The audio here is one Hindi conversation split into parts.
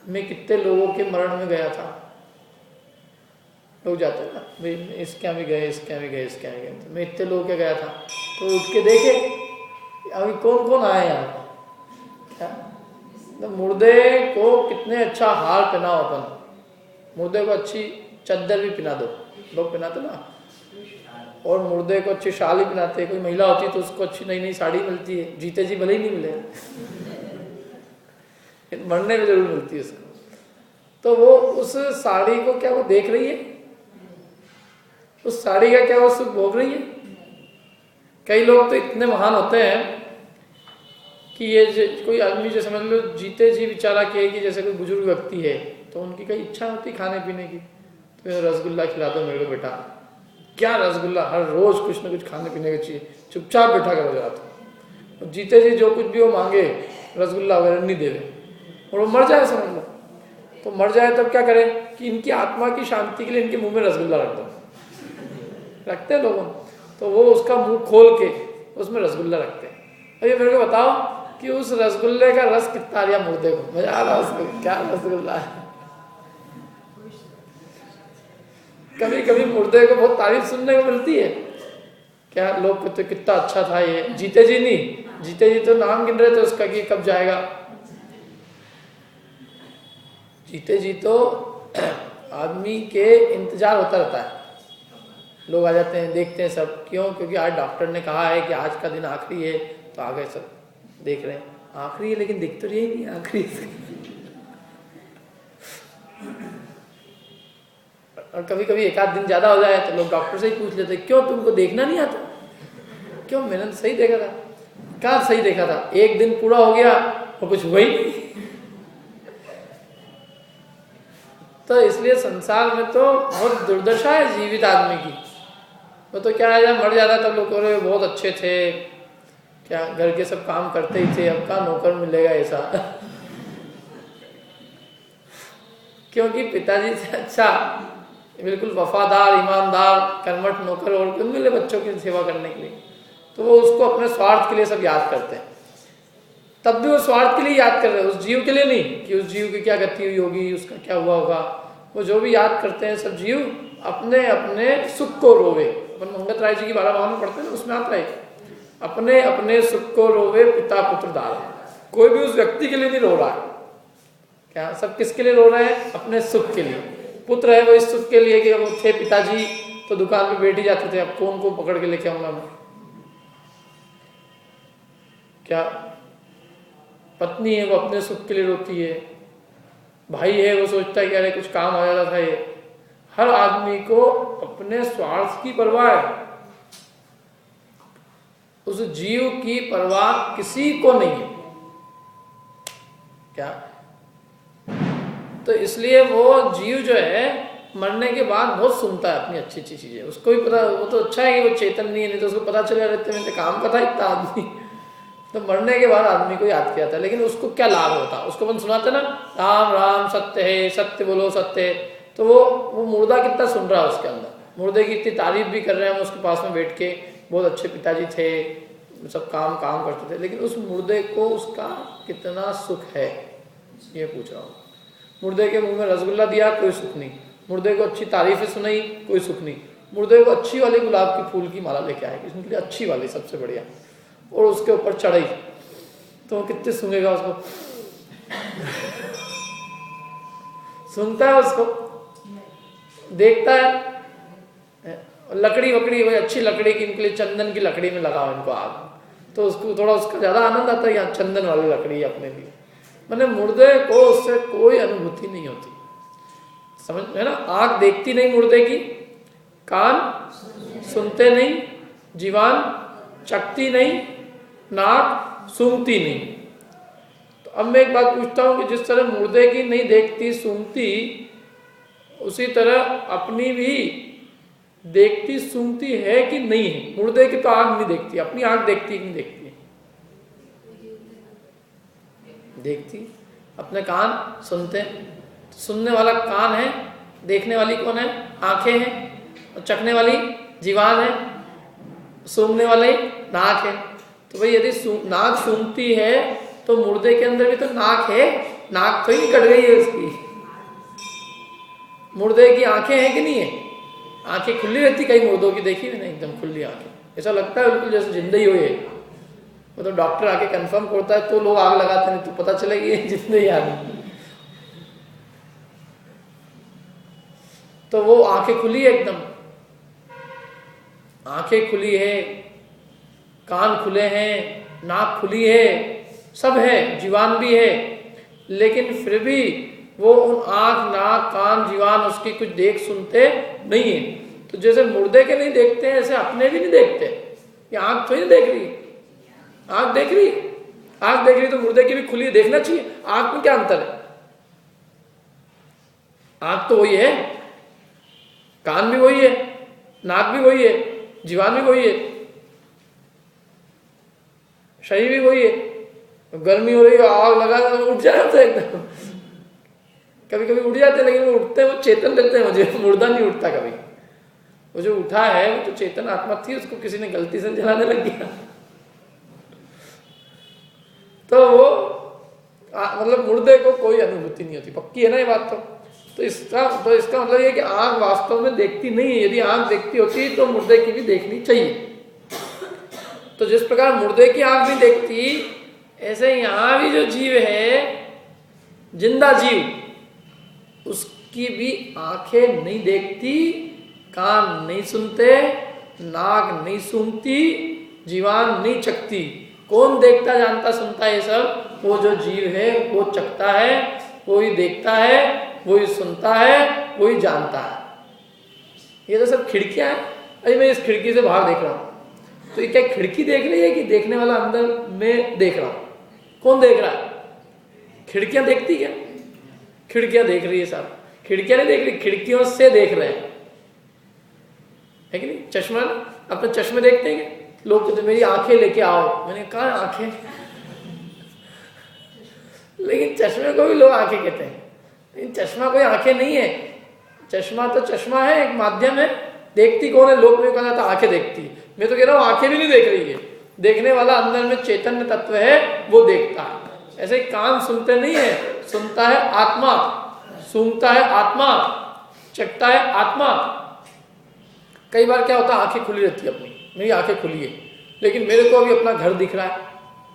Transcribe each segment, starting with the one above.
मैं कितने लोगों के मरण में गया था। लोग जाते हैं ना भाई, इसके यहाँ भी गए, इसके यहाँ भी गए, इसके यहाँ भी गए, तो मैं इतने लोगों के गया था, तो उठ के देखे अभी कौन कौन आए यहाँ पर। क्या तो मुर्दे को कितने अच्छा हार पहनाओ, अपन मुर्दे को अच्छी चद्दर भी पहना दो, लोग पहनाते ना, और मुर्दे को अच्छी शाल ही पहनाते हैं। कोई महिला होती है तो उसको अच्छी नई नई साड़ी मिलती है, जीते जी भले ही नहीं मिले, मरने में जरूर मिलती है उसको। तो वो उस साड़ी को क्या वो देख रही है, उस साड़ी का क्या वो सुख भोग रही है। कई लोग तो इतने महान होते हैं कि ये कोई आदमी जो समझ लो जीते जी बेचारा कहे कि जैसे कोई बुजुर्ग व्यक्ति है, तो उनकी कई इच्छा होती खाने पीने की, तो रसगुल्ला खिला दो मेरे को बेटा, क्या रसगुल्ला, हर रोज कुछ ना कुछ खाने पीने का चाहिए, चुपचाप बैठा करो जरा। तो जीते जी जो कुछ भी वो मांगे रसगुल्ला वगैरह नहीं दे रहे, और वो मर जाए समझ लो। तो मर जाए तब क्या करें कि इनकी आत्मा की शांति के लिए इनके मुंह में रसगुल्ला रख दो, रखते हैं लोगों, तो वो उसका मुंह खोल के उसमें रसगुल्ला रखते हैं। अब ये मेरे को बताओ कि उस रसगुल्ले का रस कितना आ रहा मुर्दे को, मजा आ रहा उसको, क्या रसगुल्ला है। कभी कभी मुर्दे को बहुत तारीफ सुनने को मिलती है, क्या लोग कहते तो कितना अच्छा था ये, जीते जी नहीं, जीते जी तो नाम गिन रहे थे उसका कि कब जाएगा, जीते जी तो आदमी के इंतजार होता रहता है, लोग आ जाते हैं देखते हैं सब, क्यों, क्योंकि आज डॉक्टर ने कहा है कि आज का दिन आखिरी है, तो आ गए सब देख रहे हैं, आखिरी है लेकिन दिख तो रही नहीं आखिरी। और कभी कभी एक आध दिन ज्यादा हो जाए तो लोग डॉक्टर से ही पूछ लेते क्यों तुमको देखना नहीं आता, क्यों मैंने तो सही देखा था, कहाँ सही देखा था, एक दिन पूरा हो गया और कुछ हुआ ही नहीं। तो इसलिए संसार में तो बहुत दुर्दशा है जीवित आदमी की। वो तो क्या है, जब मर जाता तब लोग कह बहुत अच्छे थे, क्या घर के सब काम करते ही थे, अब कहाँ नौकर मिलेगा ऐसा। क्योंकि पिताजी से अच्छा बिल्कुल वफादार ईमानदार कर्मठ नौकर और क्यों मिले बच्चों की सेवा करने के लिए, तो वो उसको अपने स्वार्थ के लिए सब याद करते हैं। तब भी वो स्वार्थ के लिए याद कर रहे हैं, उस जीव के लिए नहीं कि उस जीव की क्या गति हुई होगी, उसका क्या हुआ होगा। वो जो भी याद करते हैं सब जीव अपने अपने सुख को रोवे। अपन मंगत राय जी की 12 भाव में पढ़ते हैं ना, उसमें आता है अपने अपने सुख को रोवे पिता पुत्र दार। कोई भी उस व्यक्ति के लिए नहीं रो रहा है, क्या सब किसके लिए रो रहे हैं, अपने सुख के लिए। पुत्र है वो इस सुख के लिए कि वो थे पिताजी तो दुकान पे बैठ ही जाते थे, अब कौन को पकड़ के लेके आऊंगा मैं। क्या पत्नी है वो अपने सुख के लिए रोती है, भाई है वो सोचता है कि अरे कुछ काम आ जाता था ये। हर आदमी को अपने स्वार्थ की परवाह है, उस जीव की परवाह किसी को नहीं है। क्या तो इसलिए वो जीव जो है मरने के बाद बहुत सुनता है अपनी अच्छी अच्छी चीजें, उसको भी पता, वो तो अच्छा है कि वो चेतन नहीं है, नहीं तो उसको पता चला रहते में तो काम का था इतना आदमी। तो मरने के बाद आदमी को याद किया था, लेकिन उसको क्या लाभ होता, उसको अपन सुनाते ना राम राम सत्य है, सत्य बोलो सत्य है, तो वो मुर्दा कितना सुन रहा है उसके अंदर, मुर्दे की इतनी तारीफ भी कर रहे हैं, उसके पास में बैठ के बहुत अच्छे पिताजी थे, सब काम करते थे, लेकिन उस मुर्दे को उसका कितना सुख है ये पूछ रहा हूँ। मुर्दे के मुंह में रसगुल्ला दिया कोई सुख नहीं, मुर्दे को अच्छी तारीफें सुनाई कोई सुख नहीं, मुर्दे को अच्छी वाली गुलाब के फूल की माला लेके आए इसके लिए, अच्छी वाली सबसे बढ़िया, और उसके ऊपर चढ़ाई, तो वो कितने सुनेगा उसको। सुनता है उसको, देखता है, लकड़ी वकड़ी वही अच्छी लकड़ी की, इनके लिए चंदन की लकड़ी में लगाओ इनको आग, तो उसको थोड़ा उसका ज्यादा आनंद आता है, यहाँ चंदन वाली लकड़ी अपने लिए। मैंने मुर्दे को उससे कोई अनुभूति नहीं होती, समझ है ना। आंख देखती नहीं मुर्दे की, कान सुनते नहीं, जीवान चखती नहीं, नाक सूंघती नहीं। तो अब मैं एक बात पूछता हूँ कि जिस तरह मुर्दे की नहीं देखती सूंघती, उसी तरह अपनी भी देखती सूंघती है कि नहीं है। मुर्दे की तो आंख नहीं देखती, अपनी आंख देखती कि नहीं देखती? देखती। अपने कान सुनते, सुनने वाला कान है, देखने वाली कौन है? आंखें हैं, और चखने वाली जीवान है, सूंघने वाली नाक है। तो भाई यदि नाक सूंघती है तो मुर्दे के अंदर भी तो नाक है, नाक तो ही कट गई है उसकी। मुर्दे की आंखें हैं कि नहीं है? आंखें खुली रहती, कई मुर्दों की देखी मैंने, एकदम खुली आंखें, ऐसा लगता है बिल्कुल जैसे जिंदा ही हुए। वो तो डॉक्टर आके कंफर्म करता है तो लोग आग लगाते हैं, तो पता चलेगी ये जिंदा ही आदमी। तो वो आंखें खुली है एकदम, आंखें खुली है, कान खुले हैं, नाक खुली है, सब है, जीवान भी है, लेकिन फिर भी वो उन आंख, नाक, कान, जीवान उसकी कुछ देख सुनते नहीं है। तो जैसे मुर्दे के नहीं देखते हैं, ऐसे अपने भी नहीं देखते। ये आंख तो नहीं देख रही, आंख देख रही, आंख देख रही तो मुर्दे की भी खुली देखना चाहिए। आंख में क्या अंतर है? आंख तो वही है, कान भी वही है, नाक भी वही है, जीवान भी वही है, शरीर भी वही है। गर्मी हो रही है, आग लगा उठ जाता है एकदम, कभी कभी उठ जाते हैं, लेकिन वो उठते हैं, वो चेतन देते हैं, मुझे मुर्दा नहीं उठता कभी। वो जो उठा है वो तो चेतन आत्मा थी, उसको किसी ने गलती से जलाने लग गया। तो वो मतलब मुर्दे को कोई अनुभूति नहीं होती, पक्की है ना ये बात। तो इसका मतलब ये कि आंख वास्तव में देखती नहीं है। यदि आंख देखती होती तो मुर्दे की भी देखनी चाहिए। तो जिस प्रकार मुर्दे की आंख नहीं देखती, ऐसे यहां भी जो जीव है, जिंदा जीव, उसकी भी आंखें नहीं देखती, कान नहीं सुनते, नाक नहीं सूंघती, जीवान नहीं चखती। कौन देखता, जानता, सुनता है ये सब? वो जो जीव है वो चखता है, वो ही देखता है, वो ही सुनता है, वो ही जानता है। ये तो सब खिड़कियां हैं। अरे मैं इस खिड़की से बाहर देख रहा हूं, तो ये क्या खिड़की देख रही है कि देखने वाला अंदर में देख रहा हूं? कौन देख रहा है? खिड़कियां देखती क्या? खिड़कियां देख रही है साहब, खिड़कियां नहीं देख रही, खिड़कियों से देख रहे हैं, है कि नहीं? चश्मा, अपने चश्मे देखते हैं क्या? लोग कहते मेरी आंखें लेके आओ, मैंने कहा आंखें, लेकिन चश्मे को भी लोग आंखें कहते हैं, लेकिन चश्मा कोई आंखें नहीं है। चश्मा तो चश्मा है, एक माध्यम है। देखती कौन है? लोग में कहा जाता आंखें देखती, मैं तो कह रहा हूं आंखें भी नहीं देख रही है। देखने वाला अंदर में चैतन्य तत्व है, वो देखता है। ऐसे कान सुनते नहीं है, सुनता है आत्मा, सूंघता है आत्मा, चखता है आत्मा। कई बार क्या होता है, आंखें खुली रहती है अपनी, मेरी आंखें खुली है, लेकिन मेरे को अभी अपना घर दिख रहा है,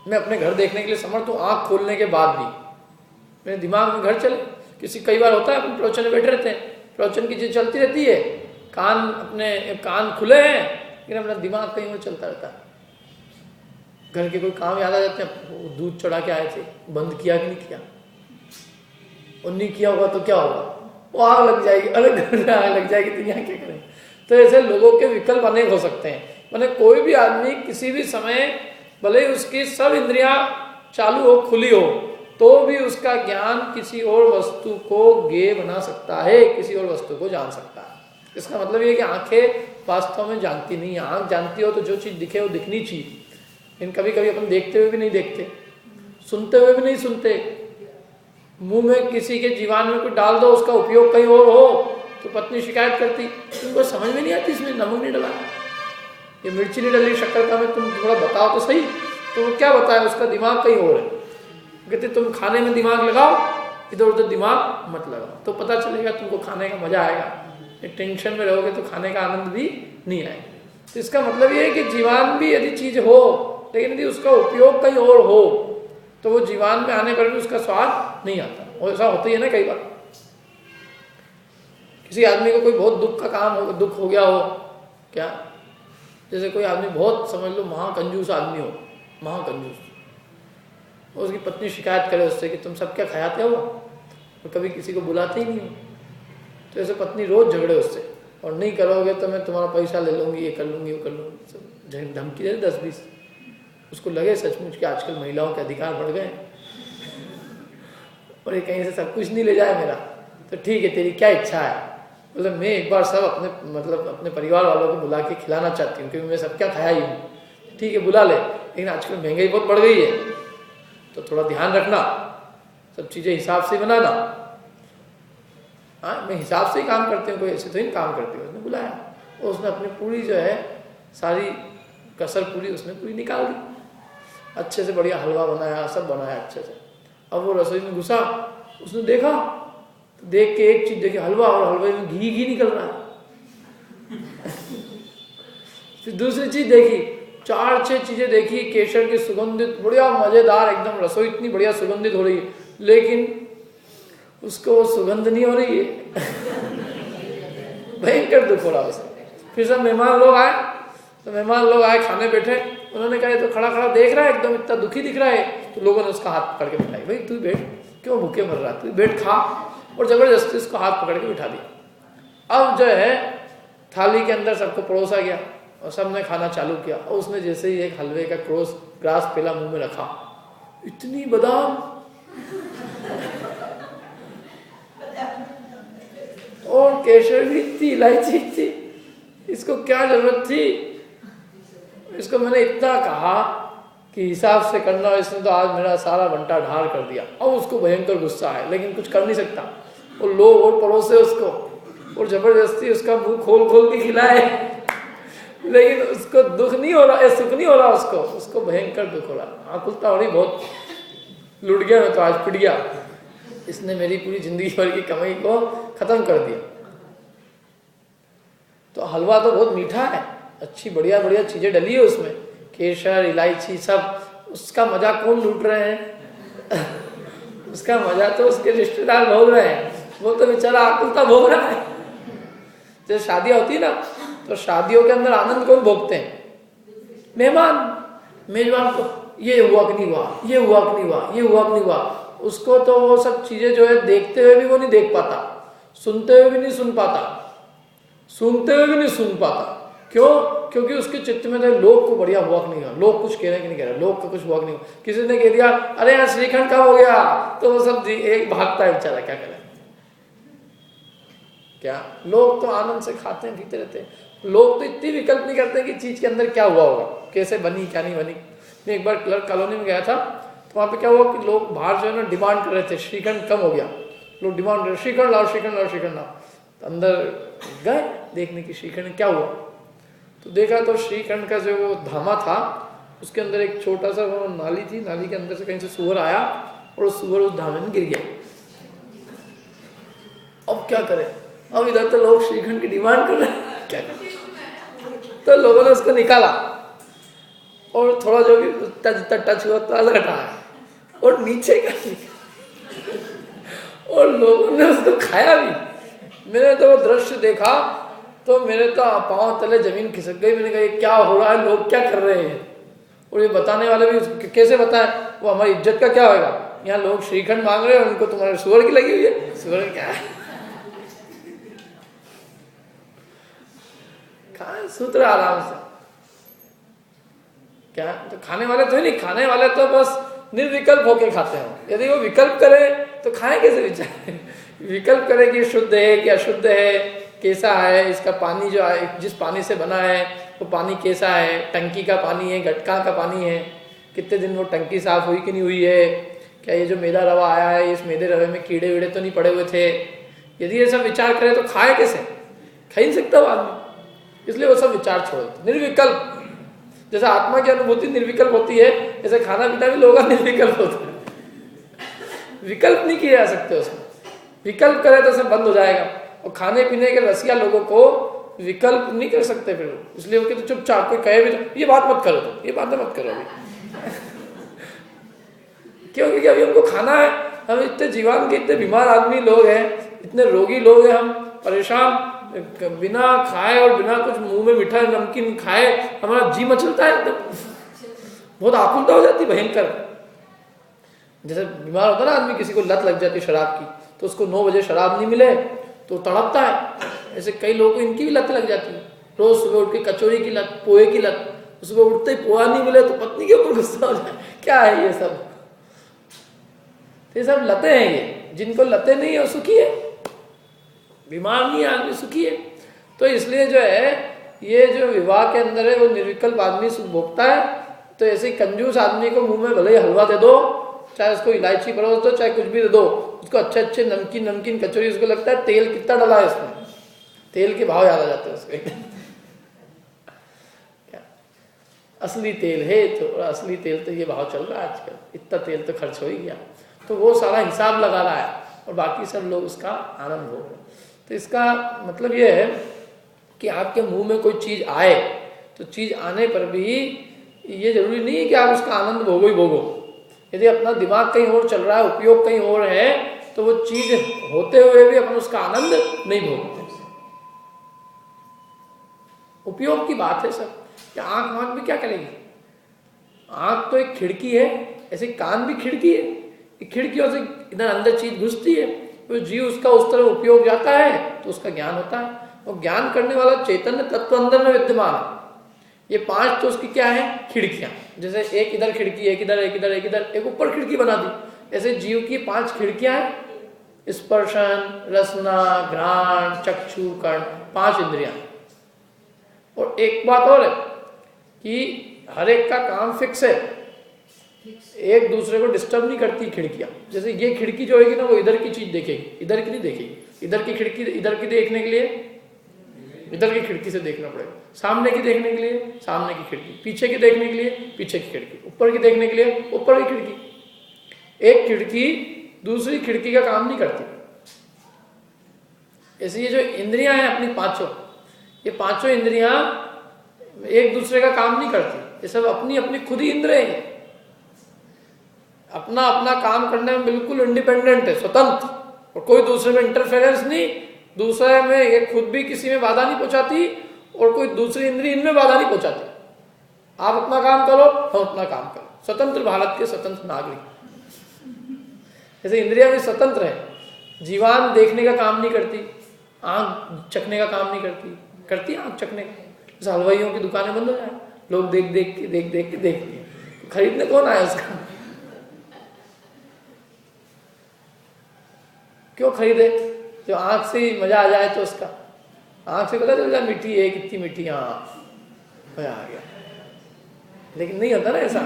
मैं अपने घर देखने के लिए समर्थ हूं आंख खोलने के बाद भी। मेरे दिमाग में घर चले, किसी कई बार होता है अपन प्रवचन में बैठे रहते हैं, प्रवचन की चीज चलती रहती है, कान खुले हैं, लेकिन अपना दिमाग कहीं और चलता रहता है। घर के कोई काम याद आ जाते हैं, दूध चढ़ा के आए थे, बंद किया कि नहीं किया, और नहीं किया होगा तो क्या होगा, वो आग लग जाएगी, अरे घर में आग लग जाएगी तो यहाँ क्या करें। तो ऐसे लोगों के विकल्प अनेक हो सकते हैं। मैंने कोई भी आदमी किसी भी समय, भले ही उसकी सब इंद्रियां चालू हो, खुली हो, तो भी उसका ज्ञान किसी और वस्तु को ज्ञेय बना सकता है, किसी और वस्तु को जान सकता है। इसका मतलब ये कि आंखें वास्तव में जानती नहीं है। आंख जानती हो तो जो चीज दिखे वो दिखनी चाहिए, लेकिन कभी कभी अपन देखते हुए भी नहीं देखते, सुनते हुए भी नहीं सुनते। मुंह में किसी के जीवान में कुछ डाल दो, उसका उपयोग कहीं और हो तो पत्नी शिकायत करती, तुमको समझ में नहीं आती इसमें नमक नहीं डला, ये मिर्ची नहीं डली, शक्कर का में तुम थोड़ा बताओ तो सही। तो वो क्या बताए, उसका दिमाग कहीं और है। कहते तुम खाने में दिमाग लगाओ, इधर उधर दिमाग मत लगाओ, तो पता चलेगा तुमको खाने का मजा आएगा। टेंशन में रहोगे तो खाने का आनंद भी नहीं आएगा। तो इसका मतलब ये है कि जीवान भी यदि चीज हो, लेकिन यदि उसका उपयोग कहीं और हो, तो वो जीवान में आने पर भी उसका स्वाद नहीं आता। और ऐसा होता ही है ना कई बार, किसी आदमी को कोई बहुत दुख का काम हो, दुख हो गया हो, क्या जैसे कोई आदमी बहुत समझ लो महाकंजूस आदमी हो, महाकंजूस, और उसकी पत्नी शिकायत करे उससे कि तुम सब क्या खाते हो और कभी किसी को बुलाते ही नहीं हो। तो ऐसे पत्नी रोज झगड़े उससे, और नहीं करोगे तो मैं तुम्हारा पैसा ले लूंगी, ये कर लूंगी, वो कर लूंगी, धमकी दे 10-20। उसको लगे सचमुच कि आजकल महिलाओं के अधिकार बढ़ गए और ये कहीं से सब कुछ नहीं ले जाए मेरा, तो ठीक है तेरी क्या इच्छा है, मतलब मैं एक बार सब अपने परिवार वालों को बुला के खिलाना चाहती हूँ, क्योंकि मैं सब क्या खाया ही हूँ। ठीक है बुला ले, लेकिन आजकल महंगाई बहुत बढ़ गई है, तो थोड़ा ध्यान रखना, सब चीज़ें हिसाब से बनाना। हाँ मैं हिसाब से ही काम करती हूँ, कोई ऐसे तो ही काम करती हूँ। उसने बुलाया और उसने अपनी पूरी जो है सारी कसर पूरी उसने पूरी निकाल दी, अच्छे से बढ़िया हलवा बनाया, सब बनाया अच्छे से, अब वो रसोई में घुसा, उसने देखा, तो देख के एक चीज देखी, हलवा, और हलवे में घी घी निकल रहा है। फिर दूसरी चीज देखी, 4-6 चीजें देखी, केसर की सुगंधित बढ़िया मजेदार एकदम रसोई इतनी बढ़िया सुगंधित हो रही है, लेकिन उसको वो सुगंध नहीं हो रही है। भयंकर दुख हो रहा उसे। फिर सब मेहमान लोग आए, तो मेहमान लोग आए, खाने बैठे, उन्होंने कहा तो खड़ा खड़ा देख रहा है, एकदम इतना दुखी दिख रहा है। तो लोगों ने उसका हाथ पकड़ के बिठाई, भाई तू बैठ, क्यों भूखे मर रहा है, तू बैठ खा, और जबरदस्ती उसको हाथ पकड़ के बिठा दिया। अब जो है थाली के अंदर सबको परोसा गया और सबने खाना चालू किया, और उसने जैसे ही एक हलवे का ग्रास पेला मुंह में रखा, इतनी बादाम और केसर भी थी, इलायची थी, इसको क्या जरूरत थी। इसको मैंने इतना कहा कि हिसाब से करना, इसने तो आज मेरा सारा बंटा ढार कर दिया। अब उसको भयंकर गुस्सा है, लेकिन कुछ कर नहीं सकता। और लोग और परोसे उसको, और जबरदस्ती उसका मुंह खोल खोल के खिलाए, लेकिन उसको दुख नहीं हो रहा, सुख नहीं हो रहा, उसको भयंकर दुख हो रहा। आकुलता हो रही, बहुत लुट गया मैं तो, आज पिट गया, इसने मेरी पूरी जिंदगी भर की कमाई को खत्म कर दिया। तो हलवा तो बहुत मीठा है, अच्छी बढ़िया बढ़िया चीजें डली है उसमें, केसर, इलायची सब, उसका मजा कौन लूट रहे हैं? उसका मजा तो उसके रिश्तेदार भोग रहे हैं, वो तो बेचारा आकुलता भोग रहा है। जैसे शादियां होती है ना, तो शादियों के अंदर आनंद कौन भोगते हैं? मेहमान, मेजबान को ये हुआ कि नहीं हुआ, ये हुआ कि नहीं हुआ, ये हुआ कि नहीं हुआ। उसको तो वो सब चीजें जो है देखते हुए भी वो नहीं देख पाता, सुनते हुए भी नहीं सुन पाता, सुनते हुए भी नहीं सुन पाता। क्यों? क्योंकि उसके चित्त में तो लोग को बढ़िया हुआ कि नहीं हुआ, लोग कुछ कह रहे कि नहीं कह रहे, लोग का कुछ हुआ कि नहीं हुआ। किसी ने कह दिया अरे यार श्रीखंड कब हो गया, तो वो सब एक भागता है बेचारा, क्या करे। क्या लोग तो आनंद से खाते हैं, पीते रहते हैं। लोग तो इतनी विकल्प नहीं करते कि चीज के अंदर क्या हुआ होगा, कैसे बनी क्या नहीं बनी। मैं एक बार क्लर्क कॉलोनी में गया था, तो वहाँ पे क्या हुआ कि लोग बाहर जो है ना डिमांड कर रहे थे, श्रीखंड कम हो गया, लोग डिमांड कर रहे, श्रीखंड लाओ, श्रीखंड लाओ, श्रीखंड लाओ। तो अंदर गए देखने की श्रीखंड क्या हुआ, तो देखा तो श्रीखंड का जो वो धामा था, उसके अंदर एक छोटा सा वो नाली थी, नाली के अंदर से कहीं से सुअर आया और उस सुअर उस धामे में गिर गया। अब क्या करें, अब इधर तो लोग श्रीखंड की डिमांड कर रहे हैं, क्या करें। तो लोगों ने उसको निकाला और थोड़ा जो भी टच हुआ तो अलग हटाया और नीचे का, और लोगों ने उसको खाया भी। मैंने तो वो दृश्य देखा तो मेरे तो पांव तले जमीन खिसक गई। मैंने कहा ये क्या हो रहा है, लोग क्या कर रहे हैं। और ये बताने वाले भी कैसे बताएं, वो हमारी इज्जत का क्या होगा। यहाँ लोग श्रीखंड मांग रहे हैं, उनको तुम्हारे सुअर की लगी हुई है, सुअर क्या है, खाए सूत्र आराम से। क्या तो खाने वाले तो नहीं, खाने वाले तो बस निर्विकल्प होके खाते हैं। यदि वो विकल्प करे तो खाए कैसे बेचारे। विकल्प करे कि शुद्ध है कि अशुद्ध है, कैसा है इसका पानी, जो है जिस पानी से बना है वो पानी कैसा है, टंकी का पानी है, गटका का पानी है, कितने दिन वो टंकी साफ हुई कि नहीं हुई है, क्या ये जो मैदा रवा आया है इस मैदे रवे में कीड़े वीड़े तो नहीं पड़े हुए थे। यदि ये सब विचार करे तो खाए कैसे, खा ही नहीं सकता वो आदमी। इसलिए वो सब विचार छोड़ देते, निर्विकल्प। जैसे आत्मा की अनुभूति निर्विकल्प होती है, जैसे खाना पीना भी लोगों का निर्विकल्प होता है। विकल्प नहीं किए जा सकते उसमें, विकल्प करे तो सब बंद हो जाएगा। और खाने पीने के रसिया लोगों को विकल्प नहीं कर सकते फिर, इसलिए वो कहते चुपचाप, कोई कहे भी तो ये बात मत करो, तो ये बातें मत करो अभी। क्योंकि अभी हमको खाना है, हम इतने जीवन के इतने बीमार आदमी लोग हैं, इतने रोगी लोग हैं, हम परेशान, बिना खाए और बिना कुछ मुंह में मीठा नमकीन खाए हमारा जी मचलता है, एकदम बहुत आकुलता हो जाती भयंकर। जैसे बीमार होता है ना आदमी, किसी को लत लग जाती शराब की, तो उसको 9 बजे शराब नहीं मिले तो तड़पता है। ऐसे कई लोगों को इनकी भी लत लग जाती है, रोज सुबह उठ के कचौरी की लत, पोहे की लत, सुबह उठते ही पोहा नहीं मिले तो पत्नी के ऊपर गुस्सा हो जाए। क्या है ये सब, ये सब लतें हैं। ये जिनको लतें नहीं है वो सुखी है, बीमार नहीं है आदमी, सुखी है। तो इसलिए जो है ये जो विवाह के अंदर है वो निर्विकल्प आदमी सुख भोगता है। तो ऐसे कंजूस आदमी को मुंह में भले ही हलवा दे दो, चाहे उसको इलायची परोस दो, चाहे कुछ भी दे दो, उसको अच्छे अच्छे नमकीन नमकीन कचौरी, उसको लगता है तेल कितना डाला है इसमें, तेल के भाव याद आ जाते हैं उसके। क्या असली तेल है तो, असली तेल तो ये भाव चल रहा है आजकल, इतना तेल तो खर्च हो ही गया। तो वो सारा हिसाब लगा रहा है और बाकी सब लोग उसका आनंद भोग रहे हैं। तो इसका मतलब ये है कि आपके मुंह में कोई चीज आए तो चीज आने पर भी ये जरूरी नहीं है कि आप उसका आनंद भोगो ही भोगो। यदि अपना दिमाग कहीं और चल रहा है, उपयोग कहीं और है, तो वो चीज होते हुए भी अपन उसका आनंद नहीं भोगते। उपयोग की बात है सब। कि आंख वाँख भी क्या करेगी? आंख तो एक खिड़की है, ऐसे कान भी खिड़की है। खिड़कियों से इधर अंदर चीज घुसती है, तो जीव उसका उस तरह उपयोग जाता है तो उसका ज्ञान होता है। और ज्ञान करने वाला चैतन्य तत्व अंदर में विद्यमान है। ये 5 तो उसकी क्या है? खिड़कियां। जैसे एक इधर खिड़की, एक इधर, एक इधर, एक इधर, एक ऊपर खिड़की बना दी। ऐसे जीव की 5 खिड़कियां हैं। स्पर्शन, रसना, घ्राण, चक्षु, कर्ण, 5 इंद्रियां। और एक बात और है कि हर एक का काम फिक्स है, एक दूसरे को डिस्टर्ब नहीं करती खिड़कियां। जैसे ये खिड़की जो होगी ना, वो इधर की चीज देखेगी, इधर की नहीं देखेगी। इधर की खिड़की इधर की देखने के लिए इधर की खिड़की से देखना पड़ेगा, सामने की देखने के लिए सामने की खिड़की, पीछे की देखने के लिए पीछे की खिड़की, ऊपर की देखने के लिए ऊपर की खिड़की। एक खिड़की दूसरी खिड़की का काम नहीं करती। ऐसे ये जो इंद्रियां हैं अपनी 5, ये 5 इंद्रियां एक दूसरे का काम नहीं करती। ये सब अपनी अपनी खुद ही इंद्रियां हैं, अपना अपना काम करने में बिल्कुल इंडिपेंडेंट है, स्वतंत्र। और कोई दूसरे में इंटरफेरेंस नहीं, दूसरे में ये खुद भी किसी में बाधा नहीं पहुंचाती और कोई दूसरी इंद्रिय इनमें बाधा नहीं पहुंचाती। आप अपना काम करो, हम अपना काम करो। स्वतंत्र भारत के स्वतंत्र नागरिक। जैसे इंद्रियां भी स्वतंत्र है। जीवान देखने का काम नहीं करती, आंख चखने का काम नहीं करती। करती है आंख चखने का? जैसे हलवाइयों की दुकानें बंद हो जाए, लोग देख देख के देखते हैं, खरीदने कौन आया उसका? क्यों खरीदे? जो आंख से ही मजा आ जाए तो उसका आंख से पता चल जाए मीठी है, कितनी मीठी, हाँ मजा आ गया। लेकिन नहीं होता ना ऐसा।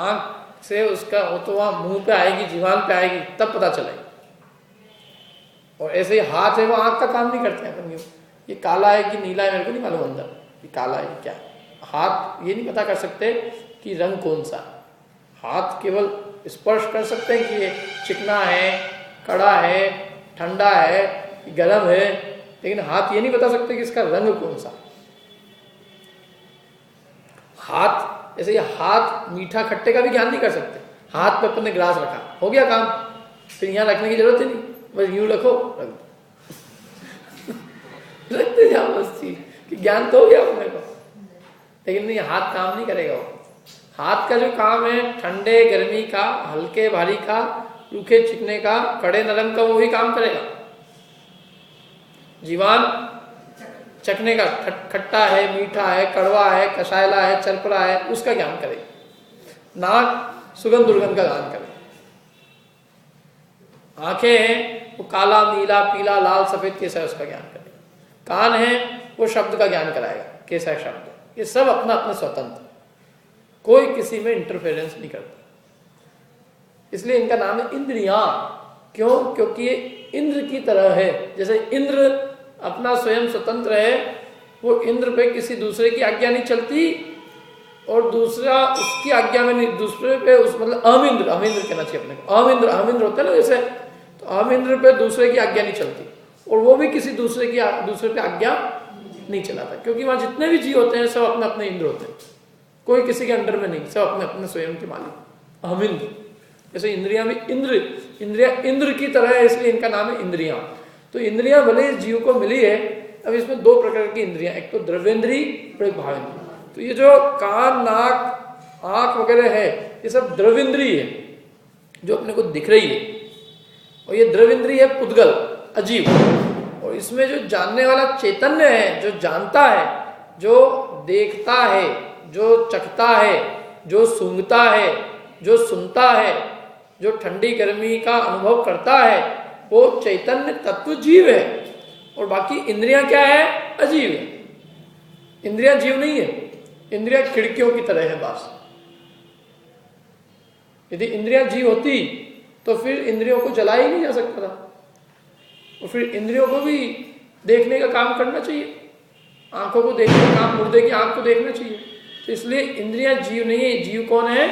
आंख से उसका वो तो वहां मुंह पे आएगी, जीवान पे आएगी, तब पता चलेगा। और ऐसे ही हाथ है, वो आंख का काम नहीं करते हैं। ये काला है कि नीला है मेरे को नहीं मालूम, अंदर ये काला है क्या। हाथ ये नहीं पता कर सकते कि रंग कौन सा। हाथ केवल स्पर्श कर सकते हैं कि ये चिकना है, कड़ा है, ठंडा है, गर्म है, लेकिन हाथ ये नहीं बता सकते कि इसका रंग कौन सा। हाथ ऐसे ये हाथ मीठा खट्टे का भी ज्ञान नहीं कर सकते। हाथ पे अपन ने गिलास रखा, हो गया काम, फिर यहाँ रखने की जरूरत ही नहीं, बस यूं रखो, रख दो। रखते जाओ बस चीज कि ज्ञान तो हो गया अपने को। लेकिन नहीं, हाथ काम नहीं करेगा। वो हाथ का जो काम है ठंडे गर्मी का, हल्के भारी का, रूखे चिकने का, कड़े नरम का, वो ही काम करेगा। जीवान चखने का, खट्टा है, मीठा है, कड़वा है, कसायला है, चरपरा है, उसका ज्ञान करेगा। नाक सुगंध दुर्गंध का ज्ञान करेगा। आंखें हैं, वो काला, नीला, पीला, लाल, सफेद कैसा है उसका ज्ञान करेगा। कान है, वो शब्द का ज्ञान कराएगा, कैसा है शब्द। ये सब अपना अपना स्वतंत्र, कोई किसी में इंटरफेरेंस नहीं करता। इसलिए इनका नाम है इंद्रियां। क्यों? क्योंकि ये इंद्र की तरह है। जैसे इंद्र अपना स्वयं स्वतंत्र है, वो इंद्र पे किसी दूसरे की आज्ञा नहीं चलती और दूसरा उसकी आज्ञा में नहीं, दूसरे पे उस मतलब अहमिंद्र कहना चाहिए अपने को। अहमिंद्र होता है ना जैसे, तो अहमिंद्र पे दूसरे की आज्ञा नहीं चलती और वो भी किसी दूसरे पे आज्ञा नहीं चलाता। क्योंकि वहां जितने भी जीव होते हैं सब अपने अपने इंद्र होते हैं, कोई किसी के अंडर में नहीं, सब अपने अपने स्वयं के मालिक अहमिंद्र। जैसे इंद्रियां भी इंद्रियां इंद्र की तरह है, इसलिए इनका नाम है इंद्रियां। तो इंद्रियां भले इस जीव को मिली है। अब इसमें 2 प्रकार की इंद्रियां, एक तो द्रव्येंद्री और एक भावेंद्री। तो ये जो कान, नाक, आंख वगैरह है, ये सब द्रव्येंद्री है जो अपने को दिख रही है। और ये द्रव्येंद्री है पुद्गल, अजीब। और इसमें जो जानने वाला चैतन्य है, जो जानता है, जो देखता है, जो चखता है, जो सूंघता है, जो सुनता है, जो ठंडी गर्मी का अनुभव करता है, वो चैतन्य तत्व जीव है। और बाकी इंद्रियां क्या है? अजीव है। इंद्रियां जीव नहीं है, इंद्रियां खिड़कियों की तरह है बस। यदि इंद्रियां जीव होती तो फिर इंद्रियों को जलाया ही नहीं जा सकता था। और फिर इंद्रियों को भी देखने का काम करना चाहिए, आंखों को देखने का काम, मुर्दे की आंख को देखना चाहिए। तो इसलिए इंद्रियां जीव नहीं है। जीव कौन है?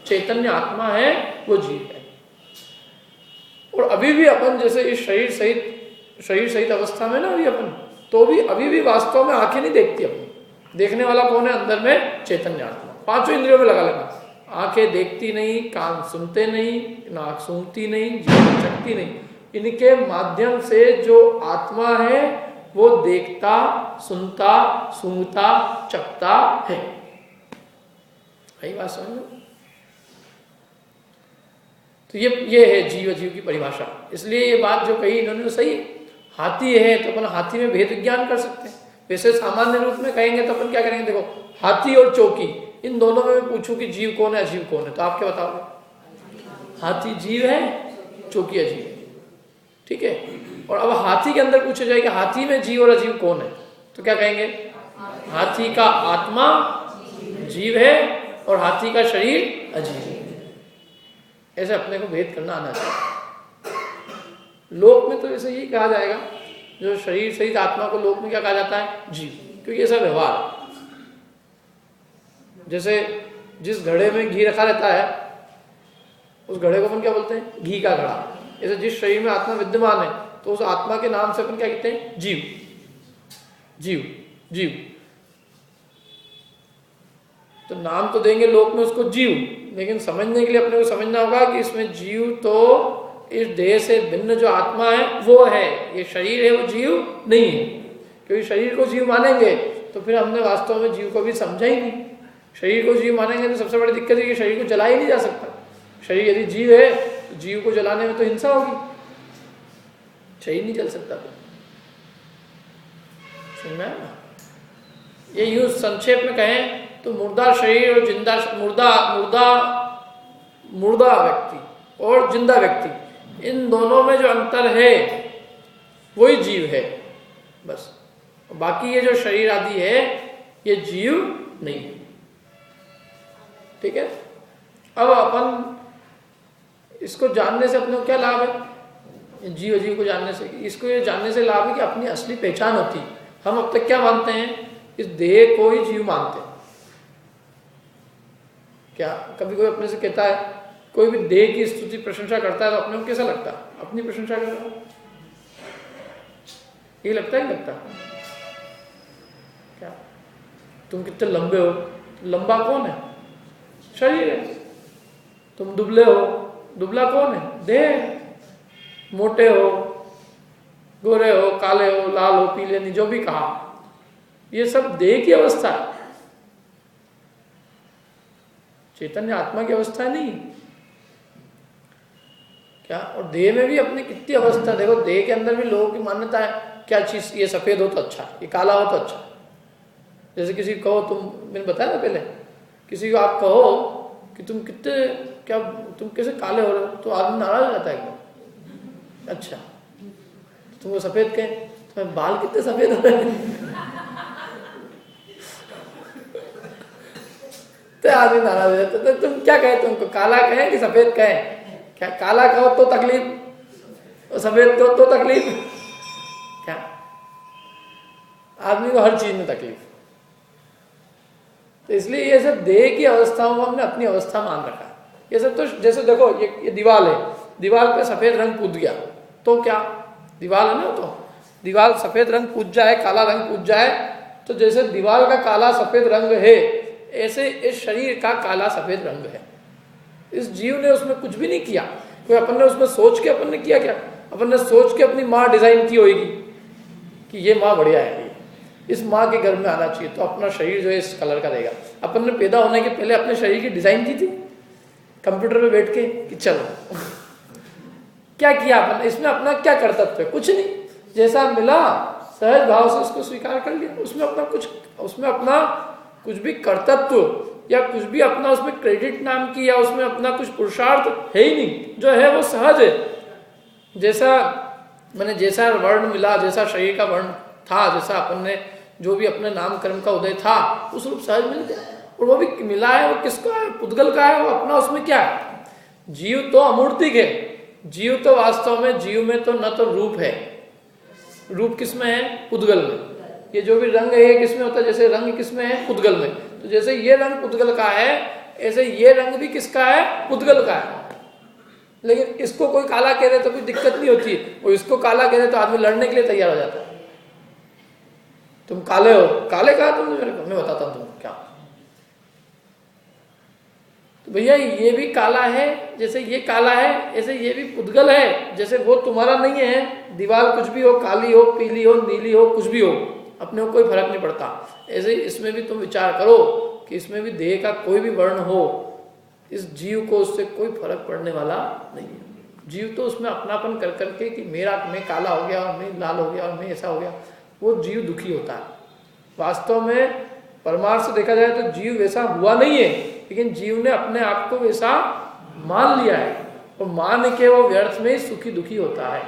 चैतन्य आत्मा है वो जीव है। और अभी भी अपन जैसे इस शरीर सहित अवस्था में ना अभी अपन, तो भी अभी भी वास्तव में आंखें नहीं देखती अपनी। देखने वाला कौन है? अंदर में चैतन्य आत्मा। पांचों इंद्रियों में लगा लेना। आंखें देखती नहीं, कान सुनते नहीं, नाक सूंघती नहीं, जीभ चखती नहीं। इनके माध्यम से जो आत्मा है वो देखता, सुनता, सूंघता, चखता है। यही बात समझ लो। तो ये है जीव अजीव की परिभाषा। इसलिए ये बात जो कही इन्होंने सही है। हाथी है तो अपन हाथी में भेद ज्ञान कर सकते हैं। वैसे सामान्य रूप में कहेंगे तो अपन क्या करेंगे? देखो, हाथी और चौकी, इन दोनों में मैं पूछूं कि जीव कौन है अजीव कौन है, तो आप क्या बताओगे? हाथी जीव है, चौकी अजीव है। ठीक है। और अब हाथी के अंदर पूछा जाए कि हाथी में जीव और अजीव कौन है, तो क्या कहेंगे? हाथी का आत्मा जीव है और हाथी का शरीर अजीव है। ऐसे अपने को भेद करना आना चाहिए। लोक में तो ऐसे ही कहा जाएगा, जो शरीर सहित आत्मा को लोक में क्या कहा जाता है? जीव। क्योंकि ऐसा व्यवहार, जैसे जिस घड़े में घी रखा रहता है उस घड़े को अपन क्या बोलते हैं? घी का घड़ा। ऐसे जिस शरीर में आत्मा विद्यमान है तो उस आत्मा के नाम से अपन क्या कहते हैं? जीव। जीव जीव तो नाम तो देंगे लोक में उसको जीव, लेकिन समझने के लिए अपने को समझना होगा कि इसमें जीव तो इस देह से भिन्न जो आत्मा है वो है, ये शरीर है वो जीव नहीं है। क्योंकि शरीर को जीव मानेंगे तो फिर हमने वास्तव में जीव को भी समझा ही नहीं। शरीर को जीव मानेंगे तो सबसे बड़ी दिक्कत है कि शरीर को जला ही नहीं जा सकता। शरीर यदि जीव है तो जीव को जलाने में तो हिंसा होगी, शरीर नहीं जल सकता। समझ में आया ना? ये यूं संक्षेप में कहें तो मुर्दा शरीर और जिंदा मुर्दा व्यक्ति और जिंदा व्यक्ति, इन दोनों में जो अंतर है वही जीव है बस। बाकी ये जो शरीर आदि है ये जीव नहीं है। ठीक है। अब अपन इसको जानने से अपने को क्या लाभ है? जीव अजीव को जानने से, इसको ये जानने से लाभ है कि अपनी असली पहचान होती। हम अब तक क्या मानते हैं? इस देह को ही जीव मानते हैं। क्या कभी कोई अपने से कहता है, कोई भी देह की स्तुति प्रशंसा करता है तो अपने को कैसा लगता है? अपनी प्रशंसा कर रहा है, ये लगता ही लगता। क्या तुम कितने लंबे हो? लंबा कौन है? शरीर है। तुम दुबले हो, दुबला कौन है? देह। मोटे हो, गोरे हो, काले हो, लाल हो, पीले नहीं, जो भी कहा, ये सब देह की अवस्था है, चैतन्य आत्मा की अवस्था नहीं। क्या? और देह में भी अपनी कितनी अवस्था देखो। देह के अंदर भी लोगों की मान्यता है, क्या चीज ये सफेद हो तो अच्छा, ये काला हो तो अच्छा। जैसे किसी को कहो, मैंने बताया ना पहले, किसी को आप कहो कि तुम कितने, क्या तुम कैसे काले हो रहे हो, तो आदमी नाराज हो जाता है एकदम। अच्छा, तुमको सफेद कहें, तुम्हारे बाल कितने सफेद हो रहे हैं तो आदमी नाराज हो जाता है। तो तुम क्या कहे? तुमको काला कहें कि सफेद कहें? क्या काला कहो तो तकलीफ और सफेद कहो तो तकलीफ? क्या? आदमी को हर चीज में तकलीफ। तो इसलिए ये सब देह की अवस्थाओं में हमने अपनी अवस्था मान रखा है। ये सब तो जैसे देखो, ये दीवार है, दीवार पे सफेद रंग पूज गया तो क्या? दीवार है ना, तो दीवार सफेद रंग पूज जाए, काला रंग पूज जाए, तो जैसे दीवार का काला सफेद रंग है, ऐसे इस शरीर का काला सफेद रंग है। इस जीव ने उसमें कुछ भी नहीं किया। कोई अपन ने उसमें सोच के अपन ने किया क्या? अपन ने सोच के अपनी माँ डिजाइन की होगी कि ये माँ बढ़िया है, इस माँ के घर में आना चाहिए तो अपना शरीर जो है इस कलर का रहेगा। अपन ने पैदा होने के पहले अपने शरीर की डिजाइन की थी कंप्यूटर पे बैठ के कि चलो क्या किया अपन? इसमें अपना क्या कर्तव्य है? कुछ नहीं। जैसा मिला सहज भाव से उसको स्वीकार कर लिया। उसमें अपना कुछ भी कर्तव्य या कुछ भी अपना उसमें क्रेडिट नाम की या उसमें अपना कुछ पुरुषार्थ है ही नहीं। जो है वो सहज है। जैसा वर्ण मिला, जैसा शरीर का वर्ण था, जैसा अपन ने जो भी अपने नाम कर्म का उदय था, उस रूप सहज मिल गया। और वो भी मिला है, वो किसका है? पुद्गल का है। वो अपना उसमें क्या है? जीव तो अमूर्तिक है। जीव तो वास्तव में, जीव में तो न तो रूप है। रूप किसमें है? पुद्गल में। ये जो भी रंग है ये किसमें होता है? जैसे रंग किसमें है? पुद्गल में। तो जैसे ये रंग पुद्गल का है, ऐसे ये रंग भी किसका है? पुद्गल का है। लेकिन इसको कोई काला कह दे तो कोई दिक्कत नहीं होती है, वो इसको काला कह दे तो आदमी लड़ने के लिए तैयार हो जाता है। तुम काले हो, काले कहा तुमने मेरे को, मैं बताता हूं तुमको क्या। तो भैया ये भी काला है, जैसे ये काला है ऐसे ये भी पुद्गल है। जैसे वो तुम्हारा नहीं है, दीवार कुछ भी हो, काली हो, पीली हो, नीली हो, कुछ भी हो, अपने को कोई फर्क नहीं पड़ता। ऐसे ही इसमें भी तुम विचार करो कि इसमें भी देह का कोई भी वर्ण हो, इस जीव को उससे कोई फर्क पड़ने वाला नहीं है। जीव तो उसमें अपनापन कर करके कि मैं काला हो गया और मैं लाल हो गया और मैं ऐसा हो गया, वो जीव दुखी होता है। वास्तव में परमार्थ से देखा जाए तो जीव वैसा हुआ नहीं है, लेकिन जीव ने अपने आप को वैसा मान लिया है और मान के वो व्यर्थ में सुखी दुखी होता है।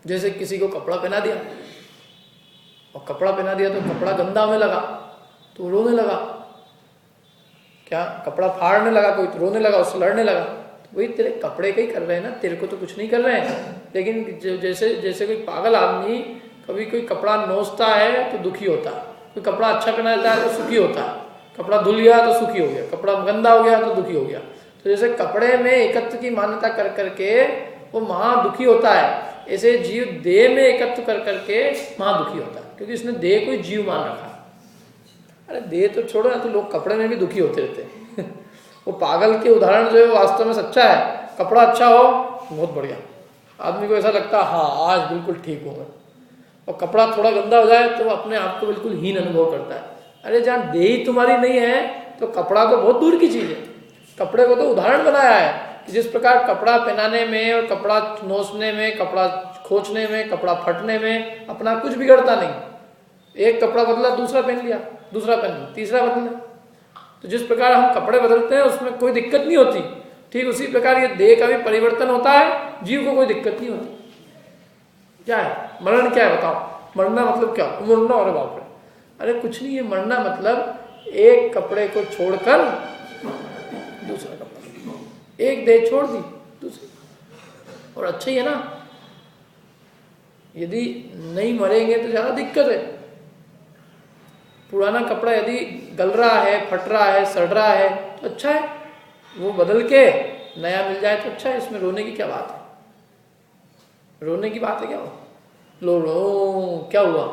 जैसे किसी को कपड़ा पहना दिया और कपड़ा पहना दिया तो कपड़ा गंदा होने लगा तो रोने लगा, क्या कपड़ा फाड़ने लगा, कोई तो रोने लगा, उससे लड़ने लगा। तो वही तेरे कपड़े का ही कर रहे हैं ना, तेरे को तो कुछ नहीं कर रहे हैं। लेकिन जैसे जैसे कोई पागल आदमी कभी कोई कपड़ा नोचता है तो दुखी होता है, कोई कपड़ा अच्छा पहना देता है तो सुखी होता है, कपड़ा धुल गया तो सुखी हो गया, कपड़ा गंदा हो गया तो दुखी हो गया। तो जैसे कपड़े में एकत्व की मान्यता कर करके वो महा दुखी होता है, ऐसे जीव देह में एकत्व कर करके महा दुखी होता है, क्योंकि इसने देह को जीव मान रखा है। अरे देह तो छोड़ो ना, तो लोग कपड़े में भी दुखी होते रहते हैं वो पागल के उदाहरण जो है वास्तव में सच्चा है। कपड़ा अच्छा हो बहुत बढ़िया, आदमी को ऐसा लगता है हाँ आज बिल्कुल ठीक हूँ मैं, और कपड़ा थोड़ा गंदा हो जाए तो अपने आप को बिल्कुल हीन अनुभव करता है। अरे जहाँ देह तुम्हारी नहीं है तो कपड़ा तो बहुत दूर की चीज है। कपड़े को तो उदाहरण बनाया है कि जिस प्रकार कपड़ा पहनाने में और कपड़ा नोचने में, कपड़ा खोचने में, कपड़ा फटने में अपना कुछ बिगड़ता नहीं। एक कपड़ा बदला, दूसरा पहन लिया, दूसरा पहन लिया, तीसरा बदल लिया। तो जिस प्रकार हम कपड़े बदलते हैं उसमें कोई दिक्कत नहीं होती, ठीक उसी प्रकार ये देह का भी परिवर्तन होता है, जीव को कोई दिक्कत नहीं होती। क्या है मरण, क्या है बताओ? मरना मतलब क्या? मरना, अरे बाप रे, अरे कुछ नहीं है। मरना मतलब एक कपड़े को छोड़कर दूसरा कपड़ा, एक देह छोड़ दी दूसरी। और अच्छा ही है ना, यदि नहीं मरेंगे तो ज्यादा दिक्कत है। पुराना कपड़ा यदि गल रहा है, फट रहा है, सड़ रहा है तो अच्छा है, वो बदल के नया मिल जाए तो अच्छा है। इसमें रोने की क्या बात है? रोने की बात है क्या? लो क्या हुआ,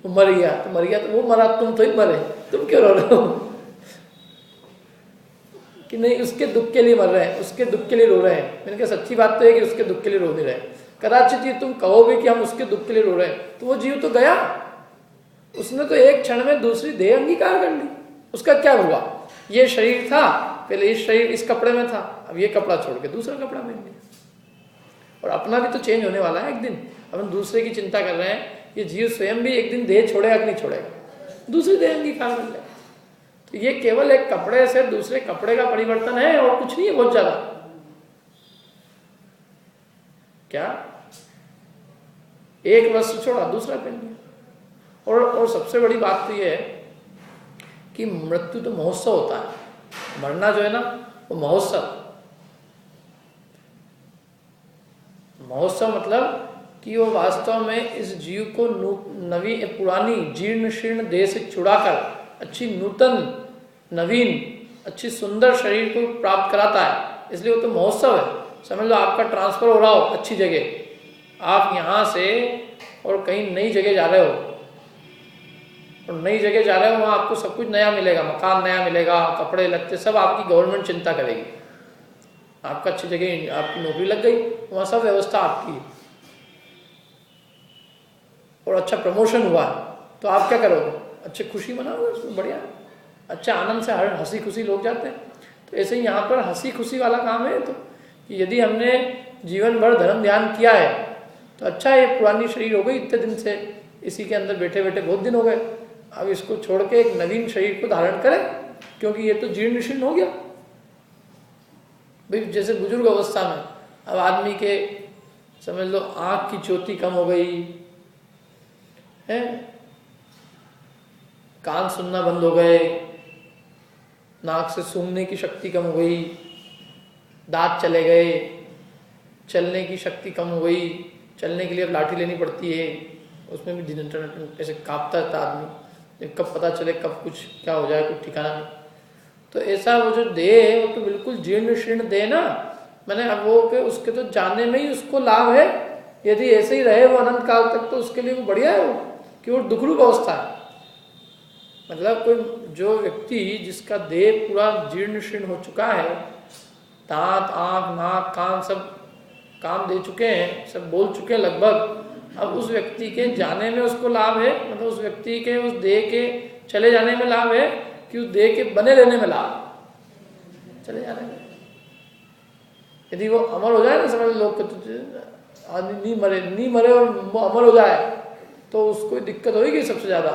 वो मर गया तो मर गया, तो वो मरा, तुम तो ही मरे, तुम क्यों रो रहे हो? कि नहीं उसके दुख के लिए मर रहे हैं, उसके दुख के लिए रो रहे हैं। मैंने कहा सच्ची बात तो है कि उसके दुख के लिए रो नहीं रहे। कदाचित ये तुम कहोगे कि हम उसके दुख के लिए रो रहे हैं, तो वो जीव तो गया, उसने तो एक क्षण में दूसरी देह अंगीकार कर ली। उसका क्या हुआ? ये शरीर था, पहले इस शरीर इस कपड़े में था, अब ये कपड़ा छोड़ के दूसरा कपड़ा पहन लिया। और अपना भी तो चेंज होने वाला है एक दिन। अब हम दूसरे की चिंता कर रहे हैं, ये जीव स्वयं भी एक दिन देह छोड़ेगा कि नहीं छोड़ेगा, दूसरी देह अंगीकार कर ले। तो ये केवल एक कपड़े से दूसरे कपड़े का परिवर्तन है और कुछ नहीं है बहुत ज्यादा। क्या एक वस्त्र छोड़ा दूसरा पहन लिया। और सबसे बड़ी बात तो ये है कि मृत्यु तो महोत्सव होता है, मरना जो है ना वो महोत्सव। महोत्सव मतलब कि वो वास्तव में इस जीव को नवी पुरानी जीर्ण शीर्ण देह से छुड़ाकर अच्छी नूतन नवीन अच्छी सुंदर शरीर को प्राप्त कराता है। इसलिए वो तो महोत्सव है। समझ लो आपका ट्रांसफर हो रहा हो अच्छी जगह, आप यहाँ से और कहीं नई जगह जा रहे हो, और नई जगह जा रहे हो, वहाँ आपको सब कुछ नया मिलेगा, मकान नया मिलेगा, कपड़े लत्ते सब आपकी गवर्नमेंट चिंता करेगी। आपका अच्छी जगह आपकी नौकरी लग गई, वहाँ सब व्यवस्था आपकी है, और अच्छा प्रमोशन हुआ तो आप क्या करोगे? अच्छे खुशी मनाओगे, उसमें बढ़िया अच्छा आनंद से हर हंसी खुशी लोग जाते हैं। तो ऐसे ही यहाँ पर हंसी खुशी वाला काम है। तो कि यदि हमने जीवन भर धर्म ध्यान किया है तो अच्छा है, पुरानी शरीर हो गई इतने दिन से, इसी के अंदर बैठे बैठे बहुत दिन हो गए, अब इसको छोड़ के एक नवीन शरीर को धारण करें, क्योंकि ये तो जीर्ण शीर्ण हो गया। भाई जैसे बुजुर्ग अवस्था में अब आदमी के समझ लो आंख की ज्योति कम हो गई है, कान सुनना बंद हो गए, नाक से सूंघने की शक्ति कम हो गई, दांत चले गए, चलने की शक्ति कम हो गई, चलने के लिए अब लाठी लेनी पड़ती है, उसमें भी दिन ऐसे कांपता रहता आदमी, कब पता चले कब कुछ क्या हो जाए कुछ ठिकाना नहीं। तो ऐसा वो जो देह है वो तो बिल्कुल जीर्ण शीर्ण देह ना, मैंने अब वो के उसके तो जाने में ही उसको लाभ है। यदि ऐसे ही रहे वो अनंत काल तक तो उसके लिए वो बढ़िया है, वो कि वो दुखरूप अवस्था है। मतलब कोई जो व्यक्ति जिसका देह पूरा जीर्ण शीर्ण हो चुका है, दांत आंख नाक कान सब काम दे चुके हैं, सब बोल चुके हैं लगभग, अब उस व्यक्ति के जाने में उसको लाभ है, मतलब उस व्यक्ति के उस देह के चले जाने में लाभ है कि उस देह के बने रहने में लाभ, चले जाने में। यदि वो अमर हो जाए ना, समझ लोग आदमी नहीं मरे और अमर हो जाए तो उसको दिक्कत होगी सबसे ज्यादा।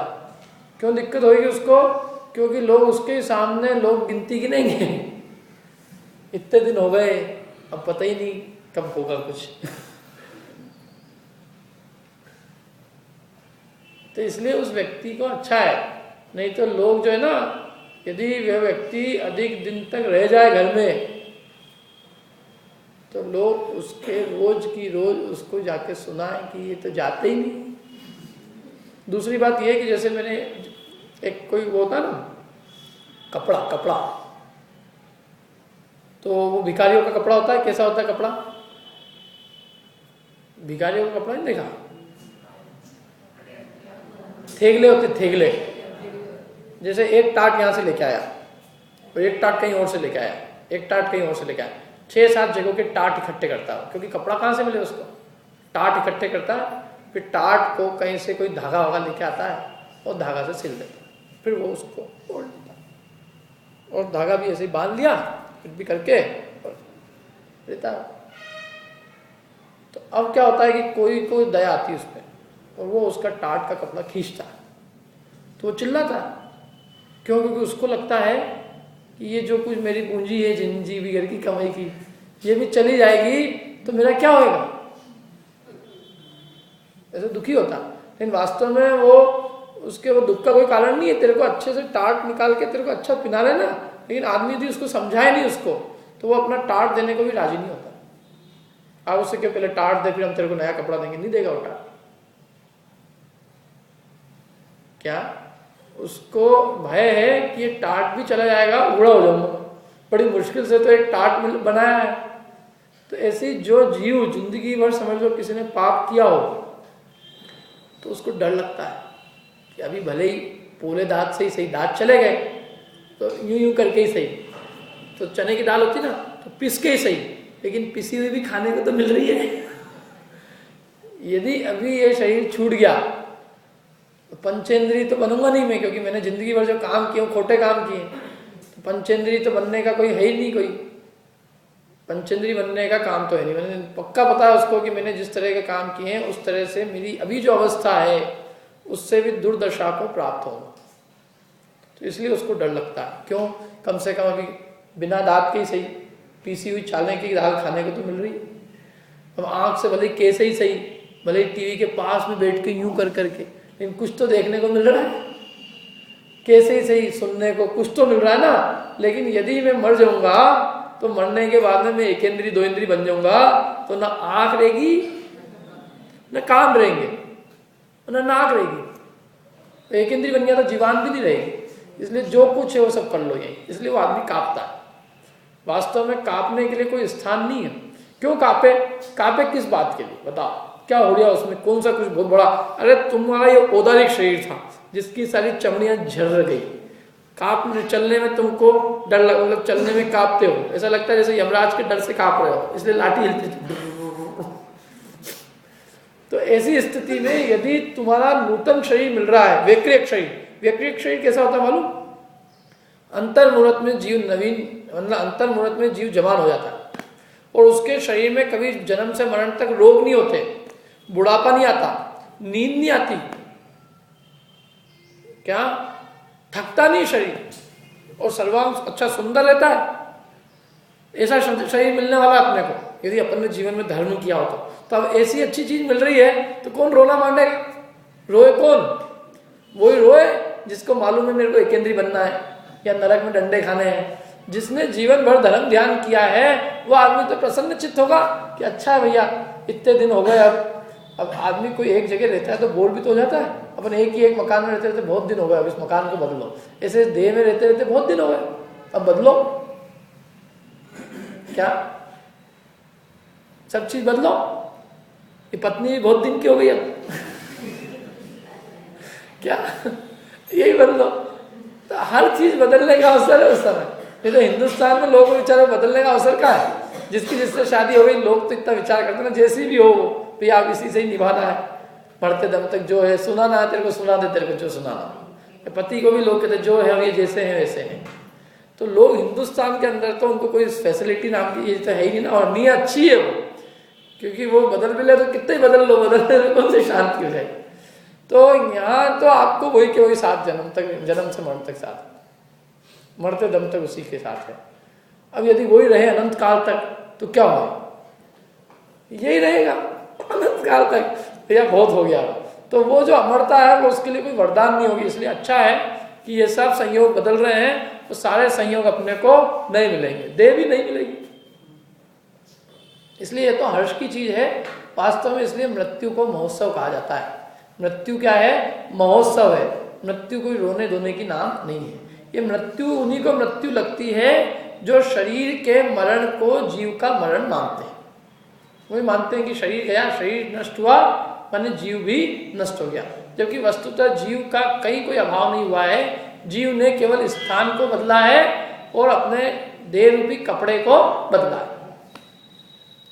क्यों दिक्कत होगी उसको? क्योंकि लोग उसके सामने लोग गिनती गिनेंगे, इतने दिन हो गए अब पता ही नहीं कब होगा कुछ। तो इसलिए उस व्यक्ति को अच्छा है। नहीं तो लोग जो है ना, यदि वह व्यक्ति अधिक दिन तक रह जाए घर में तो लोग उसके रोज की रोज उसको जाके सुनाए कि ये तो जाते ही नहीं। दूसरी बात यह है कि जैसे मैंने एक कोई वो होता ना कपड़ा, तो वो भिखारियों का कपड़ा होता है, कैसा होता है कपड़ा? भिखारियों का कपड़ा नहीं देखा? थेगले होते, थेगले। जैसे एक टाट यहाँ से लेके आया और एक टाट कहीं और से लेके आया, एक टाट कहीं और से लेके आया, 6-7 जगहों के टाट इकट्ठे करता है, क्योंकि कपड़ा कहाँ से मिले उसको? टाट इकट्ठे करता है, फिर टाट को कहीं से कोई धागा वागा लेके आता है और धागा से सिल देता है, फिर वो उसको ओढ़ देता है और धागा भी ऐसे ही बांध लिया फिर भी करके देता है। तो अब क्या होता है कि कोई दया आती है उसमें और वो उसका टाट का कपड़ा खींचता है, तो वो चिल्लाता है। क्यों? क्योंकि उसको लगता है कि ये जो कुछ मेरी पूंजी है जिंदगी बिगड़ की कमाई की, ये भी चली जाएगी तो मेरा क्या होएगा? ऐसे दुखी होता। लेकिन वास्तव में वो उसके वो दुख का कोई कारण नहीं है। तेरे को अच्छे से टाट निकाल के तेरे को अच्छा पिना रहे ना, लेकिन आदमी यदि उसको समझाए नहीं उसको, तो वो अपना टाट देने को भी राजी नहीं होता। आप उससे क्यों पहले टाट दे फिर हम तेरे को नया कपड़ा देंगे, नहीं देगा वो टाट। क्या उसको भय है कि ये टाट भी चला जाएगा, उगड़ा हो जाऊंगा, बड़ी मुश्किल से तो एक टाट बनाया है। तो ऐसी जो जीव जिंदगी भर समझ लो किसी ने पाप किया हो तो उसको डर लगता है कि अभी भले ही पूरे दांत से ही सही, दांत चले गए तो यूं करके ही सही, तो चने की दाल होती ना तो पिस के ही सही, लेकिन पिसी हुई भी खाने को तो मिल रही है। यदि अभी ये शरीर छूट गया तो पंचेंद्रिय तो बनूंगा नहीं मैं, क्योंकि मैंने जिंदगी भर जो काम किए खोटे काम किए, तो पंचेंद्रिय तो बनने का कोई है ही नहीं, कोई पंचेंद्रिय बनने का काम तो है नहीं। मैंने पक्का पता है उसको कि मैंने जिस तरह के काम किए हैं उस तरह से मेरी अभी जो अवस्था है उससे भी दुर्दशा को प्राप्त होगा, तो इसलिए उसको डर लगता है। क्यों? कम से कम अभी बिना दांत के ही सही पीसी हुई चालने की दाल खाने को तो मिल रही है। अब आँख से भले कैसे ही सही, भले टीवी के पास में बैठ के यूं कर करके, लेकिन कुछ तो देखने को मिल रहा है, कैसे ही सही सुनने को कुछ तो मिल रहा है ना। लेकिन यदि मैं मर जाऊंगा तो मरने के बाद में मैं एक इंद्री दो इंद्री बन जाऊंगा, तो ना आंख रहेगी न कान रहेंगे न नाक रहेगी, तो एक इंद्री बन गया तो जीवान भी नहीं रहेगी। इसलिए जो कुछ है वो सब कर लो यही, इसलिए वो आदमी कांपता है। वास्तव में कांपने के लिए कोई स्थान नहीं है। क्यों कांपे? कांपे किस बात के लिए बताओ? क्या हो गया उसमें? कौन सा कुछ बहुत बड़ा? अरे तुम्हारा ये औदारिक शरीर था जिसकी सारी चमड़ियां झर गई, कांपने चलने में तुमको डर लग, मतलब चलने में कांपते हो, ऐसा लगता है जैसे यमराज के डर से कांप रहे हो, इसलिए लाठी हिलती थी। तो ऐसी स्थिति में यदि तुम्हारा नूतन शरीर मिल रहा है, व्यक्रियक शरीर, व्यक्रियक शरीर कैसा होता है मालूम? अंतर्मुहूर्त में जीव नवीन, मतलब अंतर्मुहूर्त में जीव जवान हो जाता है और उसके शरीर में कभी जन्म से मरण तक रोग नहीं होते, बुढ़ापा नहीं आता, नींद नहीं आती, क्या थकता नहीं शरीर, और सर्वांग अच्छा सुंदर रहता है। ऐसा शरीर मिलने वाला अपने को यदि अपन ने जीवन में धर्म किया हो तो अब ऐसी अच्छी चीज मिल रही है तो कौन रोना मांडेगा? रोए कौन? वही रोए जिसको मालूम है मेरे को एकेंद्री बनना है या नरक में डंडे खाने हैं। जिसने जीवन भर धर्म ध्यान किया है वो आदमी तो प्रसन्न चित्त होगा कि अच्छा है भैया इतने दिन हो गए। अब आदमी कोई एक जगह रहता है तो बोर भी तो हो जाता है। अपन एक ही एक मकान में रहते रहते बहुत दिन हो गए, अब इस मकान को बदलो। ऐसे देह में रहते रहते बहुत दिन हो गए, अब बदलो, क्या सब चीज बदलो। ये पत्नी भी बहुत दिन की हो गई अब क्या यही बदलो। तो हर चीज बदलने का अवसर है उस समय। नहीं तो हिंदुस्तान में लोगों को बेचारे बदलने का अवसर कहाँ है? जिसकी जिससे शादी हो गई, लोग तो इतना विचार करते ना जैसी भी हो वो तो आप इसी से ही निभाना है, मरते दम तक जो है। सुनाना है तेरे को सुना दे, तेरे को जो सुनाना। पति को भी लोग कहते जो है ये जैसे हैं वैसे हैं। तो लोग हिंदुस्तान के अंदर तो उनको कोई फैसिलिटी नाम की ये तो है ही नहीं ना, और नहीं अच्छी है वो, क्योंकि वो बदल भी ले तो कितने बदल लो, बदलने में कौन से शांति हो जाएगी। तो यहाँ तो आपको वही के वही साथ जन्म तक, जन्म से मरण तक साथ, मरते दम तक उसी के साथ है। अब यदि वही रहे अनंत काल तक तो क्या होगा? यही रहेगा अनंत काल तक। भैया बहुत हो गया। तो वो जो अमरता है वो उसके लिए कोई वरदान नहीं होगी। इसलिए अच्छा है कि ये सब संयोग बदल रहे हैं, तो सारे संयोग अपने को नहीं मिलेंगे, देह भी नहीं मिलेगी। इसलिए ये तो हर्ष की चीज है वास्तव में। इसलिए मृत्यु को महोत्सव कहा जाता है। मृत्यु क्या है? महोत्सव है। मृत्यु कोई रोने धोने की नाम नहीं है। ये मृत्यु उन्हीं को मृत्यु लगती है जो शरीर के मरण को जीव का मरण मानते हैं। वही मानते हैं कि शरीर गया, शरीर नष्ट हुआ माने जीव भी नष्ट हो गया। जबकि वस्तुतः जीव का कहीं कोई अभाव नहीं हुआ है। जीव ने केवल स्थान को बदला है और अपने देह रूपी कपड़े को बदला है,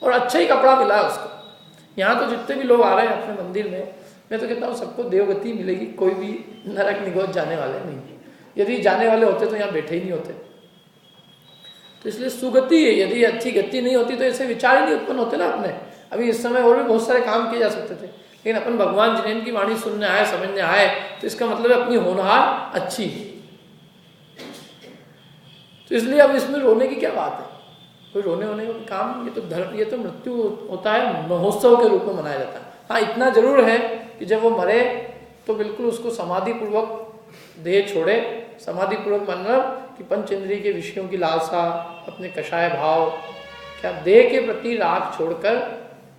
और अच्छा ही कपड़ा मिला है उसको। यहाँ तो जितने भी लोग आ रहे हैं अपने मंदिर में, मैं तो कहता हूँ सबको देवगति मिलेगी, कोई भी नरक निगोद जाने वाले नहीं। यदि जाने वाले होते तो यहाँ बैठे ही नहीं होते। तो इसलिए सुगति है। यदि अच्छी गति नहीं होती तो ऐसे विचार ही नहीं उत्पन्न होते ना अपने। अभी इस समय और भी बहुत सारे काम किए जा सकते थे, लेकिन अपन भगवान जिनेन की वाणी सुनने आए, समझने आए, तो इसका मतलब है अपनी होनहार अच्छी। तो इसलिए अब इसमें रोने की क्या बात है? कोई रोने होने का काम, ये तो धर्म, ये तो मृत्यु होता है, महोत्सव के रूप में मनाया जाता है। हाँ इतना जरूर है कि जब वो मरे तो बिल्कुल उसको समाधि पूर्वक देह छोड़े। समाधि पूर्वक मतलब कि पंच इंद्रिय के विषयों की लालसा, अपने कषाय भाव, क्या देह के प्रति राग छोड़कर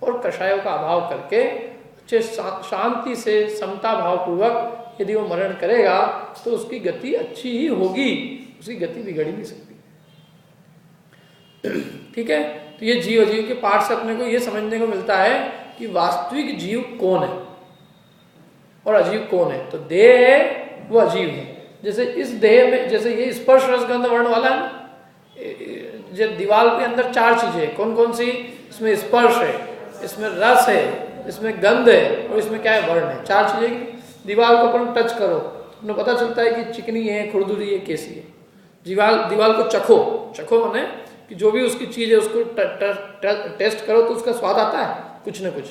और कषायों का अभाव करके अच्छे शांति से समता भाव पूर्वक यदि वो मरण करेगा तो उसकी गति अच्छी ही होगी, उसकी गति बिगड़ ही नहीं सकती। ठीक है। तो ये जीव अजीव के पाठ से अपने को ये समझने को मिलता है कि वास्तविक जीव कौन है और अजीव कौन है। तो देह है वो अजीव है। जैसे इस देह में, जैसे ये स्पर्श रस गंध वर्ण वाला है ना, जो दीवार के अंदर चार चीजें कौन कौन सी? इसमें स्पर्श है, इसमें रस है, इसमें गंध है और इसमें क्या है? वर्ण है। चार चीजें। दीवार को अपन टच करो तो पता चलता है कि चिकनी है, खुरदुरी है, कैसी है। दीवार को चखो, चखो माने कि जो भी उसकी चीज है उसको टेस्ट करो तो उसका स्वाद आता है कुछ न कुछ।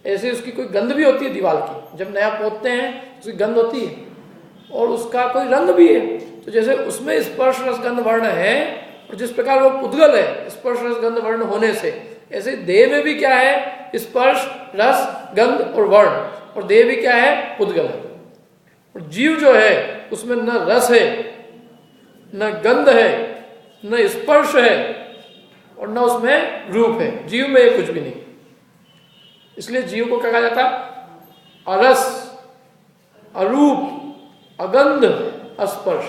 ऐसे उसकी कोई गंध भी होती है दीवार की, जब नया पोतते हैं उसकी गंध होती है, और उसका कोई रंग भी है। तो जैसे उसमें स्पर्श रस गंध वर्ण है, और जिस प्रकार वो पुद्गल है स्पर्श रस गंध वर्ण होने से, ऐसे देह में भी क्या है? स्पर्श रस गंध और वर्ण, और देह भी क्या है? पुद्गल है। और जीव जो है उसमें न रस है, न गंध है, न स्पर्श है, और न उसमें रूप है। जीव में ये कुछ भी नहीं। इसलिए जीव को क्या कहा जाता? अरस, अरूप, अगंध, अस्पर्श।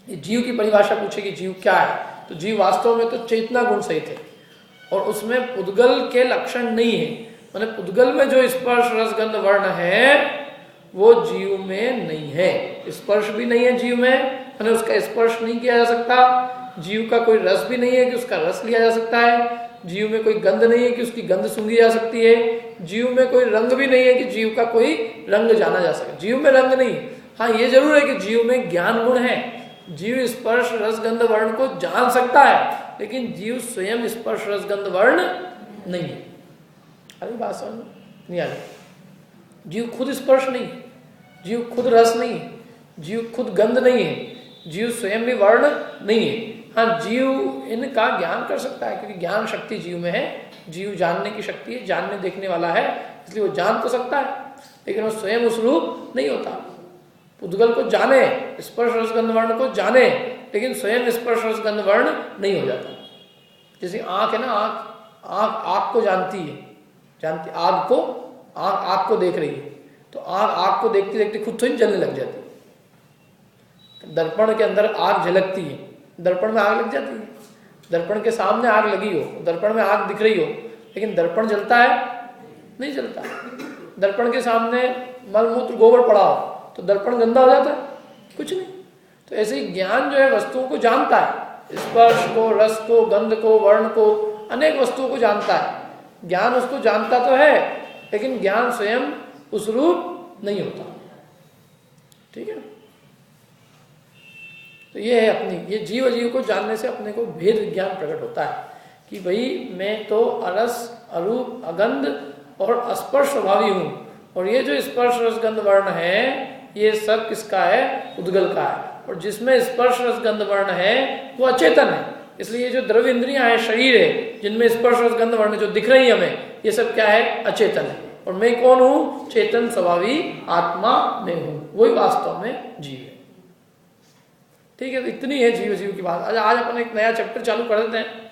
ये जीव की परिभाषा पूछे कि जीव क्या है, तो जीव वास्तव में तो चेतना गुण सहित है, और उसमें पुद्गल के लक्षण नहीं है। माने पुद्गल में जो स्पर्श रस गंध वर्ण है वो जीव में नहीं है। स्पर्श भी नहीं है जीव में, माने उसका स्पर्श नहीं किया जा सकता। जीव का कोई रस भी नहीं है कि उसका रस लिया जा सकता है। जीव में कोई गंध नहीं है कि उसकी गंध सूंघी जा सकती है। जीव में कोई रंग भी नहीं है कि जीव का कोई रंग जाना जा सके। जीव में रंग नहीं। हाँ ये जरूर है कि जीव में ज्ञान गुण है। जीव स्पर्श रस गंध वर्ण को जान सकता है, लेकिन जीव स्वयं स्पर्श रस गंध वर्ण नहीं है। अरे बात समझ नहीं आ रही। जीव खुद स्पर्श नहीं है, जीव खुद रस नहीं है, जीव खुद गंध नहीं है, जीव स्वयं भी वर्ण नहीं है। हाँ जीव इनका ज्ञान कर सकता है, क्योंकि ज्ञान शक्ति जीव में है। जीव जानने की शक्ति है, जानने देखने वाला है, इसलिए वो जान तो सकता है, लेकिन वो स्वयं उस रूप नहीं होता। पुद्गल को जाने, स्पर्श रस गंध वर्ण को जाने, लेकिन स्वयं स्पर्श रस गंध वर्ण नहीं हो जाता। जैसे आंख है ना, आंख को जानती है, आंख को देख रही है, तो आंख को देखते देखते खुद थोड़ी जलने लग जाती है। दर्पण के अंदर आग झलकती है, दर्पण में आग लग जाती है। दर्पण के सामने आग लगी हो, दर्पण में आग दिख रही हो, लेकिन दर्पण जलता है? नहीं जलता। दर्पण के सामने मलमूत्र गोबर पड़ा हो तो दर्पण गंदा हो जाता है? कुछ नहीं। तो ऐसे ही ज्ञान जो है वस्तुओं को जानता है, स्पर्श को, रस को, गंध को, वर्ण को, अनेक वस्तुओं को जानता है। ज्ञान उसको जानता तो है, लेकिन ज्ञान स्वयं उस रूप नहीं होता। ठीक है। तो ये है अपनी, ये जीव को जानने से अपने को भेद विज्ञान प्रकट होता है कि भाई मैं तो अरस, अरूप, अगंध और स्पर्श स्वभावी हूं, और ये जो स्पर्श रस गंध वर्ण है ये सब किसका है? उद्गल का है। और जिसमें स्पर्श रस गंध वर्ण है वो अचेतन है। इसलिए ये जो द्रव्य इंद्रियां हैं, शरीर है, जिनमें स्पर्श रस गंध वर्ण जो दिख रही है हमें, ये सब क्या है? अचेतन है। और मैं कौन हूं? चेतन स्वभावी आत्मा में हूं, वही वास्तव में जीव है। ठीक है। तो इतनी है जीव की बात। आज अपन एक नया चैप्टर चालू कर देते हैं,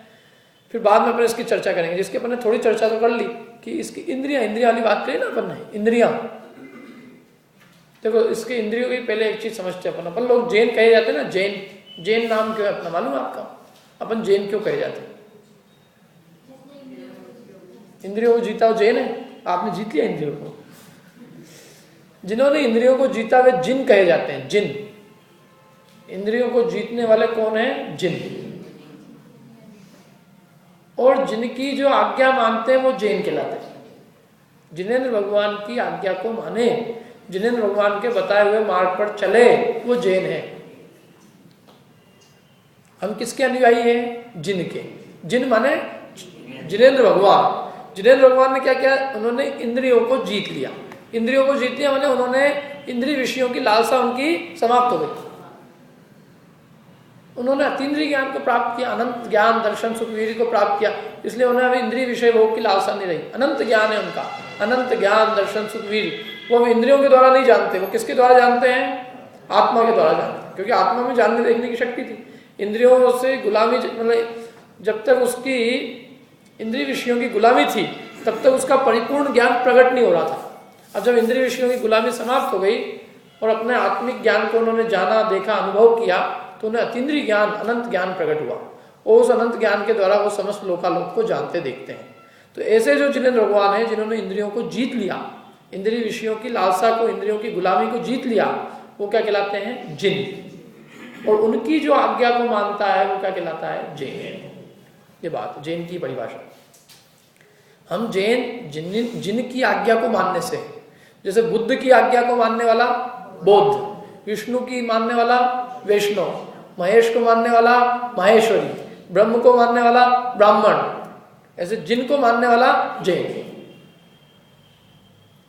फिर बाद में अपन इसकी चर्चा करेंगे। जिसकी अपन ने थोड़ी चर्चा तो कर ली कि इसकी इंद्रिया वाली बात करी ना अपन ने, इंद्रिया। देखो इसके इंद्रियों की पहले एक चीज समझते हैं अपन लोग जैन कहे जाते हैं ना, जैन नाम क्यों है अपना मालूम है आपका? अपन जैन क्यों कहे जाते हैं? इंद्रियों को जीता हो जैन है। आपने जीत लिया इंद्रियों को। जिन्होंने इंद्रियों को जीता वे जिन कहे जाते हैं, जिन। इंद्रियों को जीतने वाले कौन है? जिन। और जिनकी जो आज्ञा मानते हैं वो जैन कहलाते हैं। जिनेंद्र भगवान की आज्ञा को माने, जिनेंद्र भगवान के बताए हुए मार्ग पर चले, वो जैन है। हम किसके अनुयायी हैं? जिन के। जिन माने जिनेंद्र भगवान। जिनेंद्र भगवान ने क्या किया? उन्होंने इंद्रियों को जीत लिया। इंद्रियों को जीत लिया माने उन्होंने इंद्रिय विषयों की लालसा उनकी समाप्त हो गई। उन्होंने अतीन्द्रिय ज्ञान को प्राप्त किया, अनंत ज्ञान, दर्शन, सुख, वीर्य को प्राप्त किया। इसलिए उन्हें अभी इंद्रिय विषय भोग की लालसा नहीं रही। अनंत ज्ञान है उनका, अनंत ज्ञान, दर्शन, सुख, वीर्य। वो अब इंद्रियों के द्वारा नहीं जानते, वो किसके द्वारा जानते हैं? आत्मा के द्वारा जानते हैं। क्योंकि आत्मा में जानने देखने की शक्ति थी। इंद्रियों से गुलामी, मतलब जब तक उसकी इंद्रिय विषयों की गुलामी थी तब तक उसका परिपूर्ण ज्ञान प्रकट नहीं हो रहा था। अब जब इंद्रिय विषयों की गुलामी समाप्त हो गई और अपने आत्मिक ज्ञान को उन्होंने जाना, देखा, अनुभव किया, तो उन्हें अतीन्द्रिय ज्ञान, अनंत ज्ञान प्रकट हुआ। और उस अनंत ज्ञान के द्वारा वो समस्त लोकालोक को जानते देखते हैं। तो ऐसे जो जिनेंद्र भगवान है, जिन्होंने इंद्रियों को जीत लिया, इंद्रिय विषयों की लालसा को, इंद्रियों की गुलामी को जीत लिया, वो क्या कहलाते हैं? जिन। और उनकी जो आज्ञा को मानता है वो क्या कहलाता है? जैन। ये बात जैन की परिभाषा। हम जैन जिन की आज्ञा को मानने से, जैसे बुद्ध की आज्ञा को मानने वाला बौद्ध, विष्णु की मानने वाला वैष्णव, महेश को मानने वाला माहेश्वरी, ब्रह्म को मानने वाला ब्राह्मण, ऐसे जिन को मानने वाला जैन,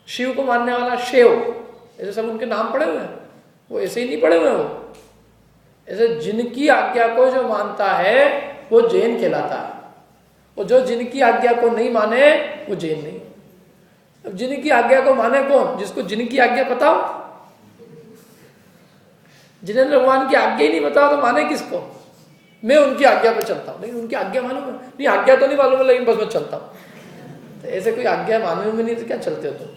शिव को मानने वाला शैव। ऐसे सब उनके नाम पड़े हुए हैं, वो ऐसे ही नहीं पड़े हुए। वो ऐसे जिनकी आज्ञा को जो मानता है वो जैन कहलाता है, और जो जिनकी आज्ञा को नहीं माने वो जैन नहीं। अब जिनकी आज्ञा को माने कौन? जिसको जिनकी आज्ञा पता हो। जिनेंद्र भगवान की आज्ञा ही नहीं पता तो माने किसको? मैं उनकी आज्ञा पे चलता हूँ, लेकिन उनकी आज्ञा मालूम है नहीं? आज्ञा तो नहीं मालूम है, लेकिन बस मैं चलता हूँ। तो ऐसे कोई आज्ञा मालूम में नहीं तो क्या चलते हो तुम?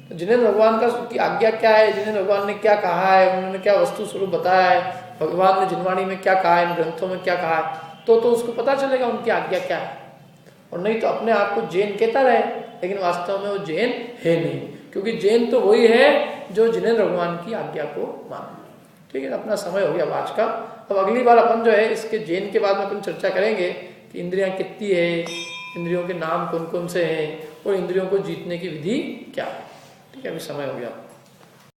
तो जिनेंद्र भगवान का की आज्ञा क्या है, जिनेंद्र भगवान ने क्या कहा है, उन्होंने क्या वस्तु स्वरूप बताया है, भगवान ने जिनवाणी में क्या कहा है, इन ग्रंथों में क्या कहा है, तो उसको पता चलेगा उनकी आज्ञा क्या है। और नहीं तो अपने आप को जैन कहता रहे, लेकिन वास्तव में वो जैन है नहीं। क्योंकि जैन तो वही है जो जिनेंद्र भगवान की आज्ञा को माने। ठीक है, अपना समय हो गया अब आज का। अब अगली बार अपन जो है इसके जैन के बाद में अपन चर्चा करेंगे कि इंद्रियां कितनी है, इंद्रियों के नाम कौन कौन से हैं और इंद्रियों को जीतने की विधि क्या है। ठीक है, अभी समय हो गया।